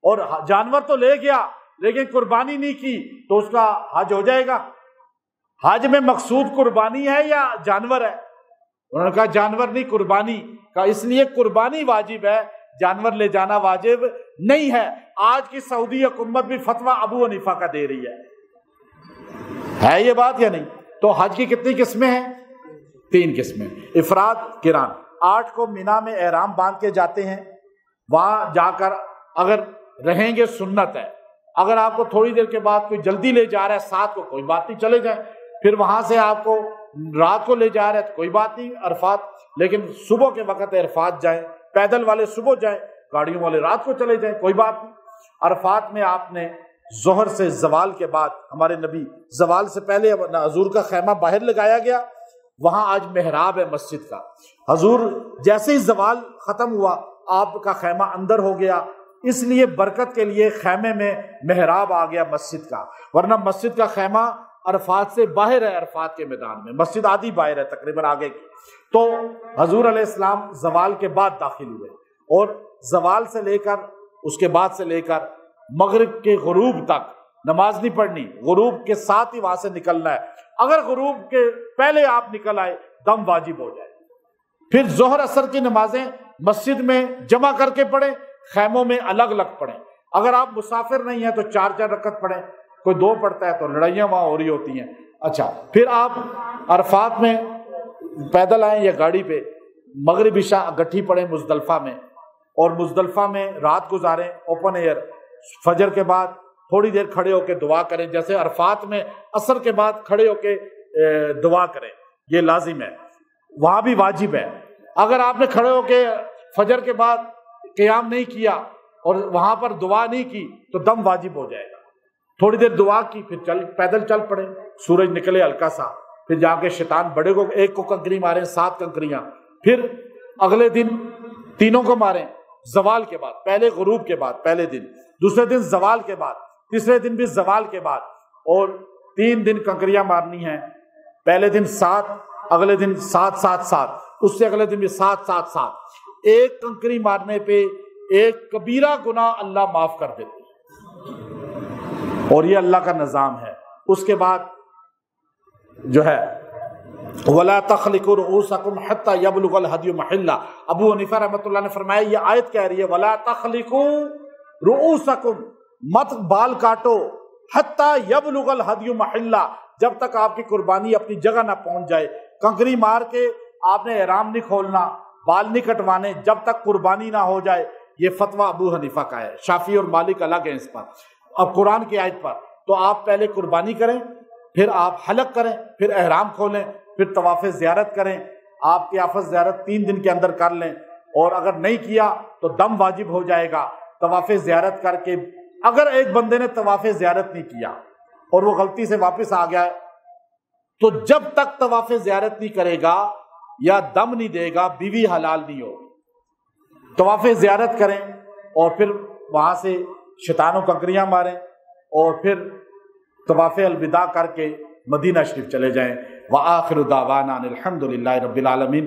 اور جانور تو لے گیا لیکن قربانی نہیں کی تو اس کا حج ہو جائے گا؟ حج میں مقصود قربانی ہے یا جانور ہے؟ انہوں نے کہا جانور نہیں، قربانی کا، اس لیے قربانی واجب ہے، جانور لے جانا واجب نہیں ہے۔ آج کی سعودی حکومت بھی فتویٰ ابو حنیفہ کا دے رہی ہے یہ بات یا نہیں؟ تو حج کی کتنی قسمیں ہیں؟ 3 قسمیں، افراد، قران۔ 8 کو مینا میں احرام باندھ کے جاتے ہیں، وہاں جا کر اگر رہیں گے سنت ہے، اگر آپ کو تھوڑی دیر کے بعد کوئی جلدی لے جا رہا ہے 7 کو، کوئی بات نہیں، چلے جائیں، پھر وہاں سے آپ کو رات کو لے جا رہا ہے تو کوئی بات نہیں عرفات، لیکن صبح کے وقت عرفات جائیں، پیدل والے صبح جائیں، گاڑیوں والے رات کو چلے جائیں، کوئی بات نہیں۔ عرفات میں آپ نے ظہر سے زوال کے بعد، ہمارے نبی زوال سے پہلے حضور کا خیمہ باہر لگایا گیا، وہاں آج محراب ہے مسجد کا، حضور جیسے ہی زوال ختم ہوا آپ کا خیمہ اندر ہو گیا، اس لیے برکت کے لیے خیمے میں محراب آ گیا مسجد کا، ورنہ مسجد کا خیمہ عرفات سے باہر ہے، عرفات کے میدان میں مسجد آدھی باہر ہے تقریباً آگے کی۔ تو حضور علیہ السلام زوال کے بعد داخل ہوئے، اور زوال سے لے کر اس کے بعد سے لے کر مغرب کے غروب تک نماز نہیں پڑھنی، غروب کے ساتھ ہی وہاں سے نکلنا ہے۔ اگر غروب کے پہلے آپ نکل آئے دم واجب ہو جائے۔ پھر ظہر اثر کی نمازیں مسجد میں جمع کر کے پڑھیں، خیموں میں الگ الگ پڑھیں۔ اگر آپ مسافر نہیں ہیں تو 4 رکعت پڑھیں، کوئی 2 پڑھتا ہے تو لڑائیاں وہاں ہو رہی ہوتی ہیں۔ اچھا، پھر آپ عرفات میں پیدل آئیں یا گاڑی پہ، مغرب عشاء گٹھی پڑھیں مزدلفہ میں، اور مزدلفہ میں رات گزاریں اوپن ایئر۔ فجر کے بعد تھوڑی دیر کھڑے ہو کے دعا کریں، جیسے عرفات میں عصر کے بعد کھڑے ہو کے دعا کریں، یہ لازم ہے، وہاں بھی واجب ہے۔ اگر آپ نے کھڑے ہو کے فجر کے بعد قیام نہیں کیا اور وہاں پر دعا نہیں کی تو دم واجب ہو جائے گا۔ تھوڑی دیر دعا کی، پھر پیدل چل پڑے، سورج نکلے ہلکا سا، پھر جا کے شیطان بڑے کو 1 کو کنکری ماریں، 7 کنکریاں، پھر اگلے دن 3 کو ماریں زوال کے بعد، پہلے غروب کے بعد پہلے دن، دوسرے دن زوال کے بعد، تیسرے دن بھی زوال کے بعد، اور 3 دن کنکریاں مارنی ہیں، پہلے دن 7، اگلے دن 7 7 7، اس سے اگلے دن بھی 7 7 7۔ ایک کنکری مارنے پہ ایک کبیرہ گناہ اللہ معاف کر دیتے ہیں، اور یہ اللہ کا نظام ہے۔ اس کے بعد جو ہے وَلَا تَخْلِقُوا رُؤُوسَكُمْ حَتَّى يَبْلُغَ الْهَدْيُ مَحِلَّهُ، ابو حنیفہ رحمۃ اللہ نے فرمایا یہ آیت کہہ رہی ہے وَلَا تَخْلِقُوا رُؤُوسَكُمْ، مت بال کاٹو، حَتَّى يَبْلُغَ الْهَدْيُ مَحِلَّهُ، جب تک آپ کی قربانی اپنی جگہ نہ پہنچ جائے۔ کنکری مار کے آپ نے احرام نہیں کھولنا، بال نہیں کٹوانے جب تک قربانی نہ ہو جائے۔ یہ فتویٰ ابو حنیفہ کا ہے، شافعی اور مالک الگ ہیں اس پر۔ اب قرآن کی آیت پر تو آپ پہلے قربانی کریں، پھر آپ حلق کریں، پھر احرام کھولیں، پھر طواف زیارت کریں۔ آپ طواف زیارت 3 دن کے اندر کر لیں، اور اگر نہیں کیا تو دم واجب ہو جائے گا۔ طواف زیارت کر کے اگر ایک بندے نے طواف زیارت نہیں کیا اور وہ غلطی سے واپس آ گیا ہے تو جب تک طواف زیارت نہیں کرے گا یا دم نہیں دے گا بیوی حلال نہیں ہوگی۔ طواف زیارت کریں اور پھر وہاں سے شیطان و کنکریاں ماریں، اور پھر طواف الوداع کر کے مدینہ شریف چلے جائیں۔ وآخر دعوانا الحمد للہ رب العالمین۔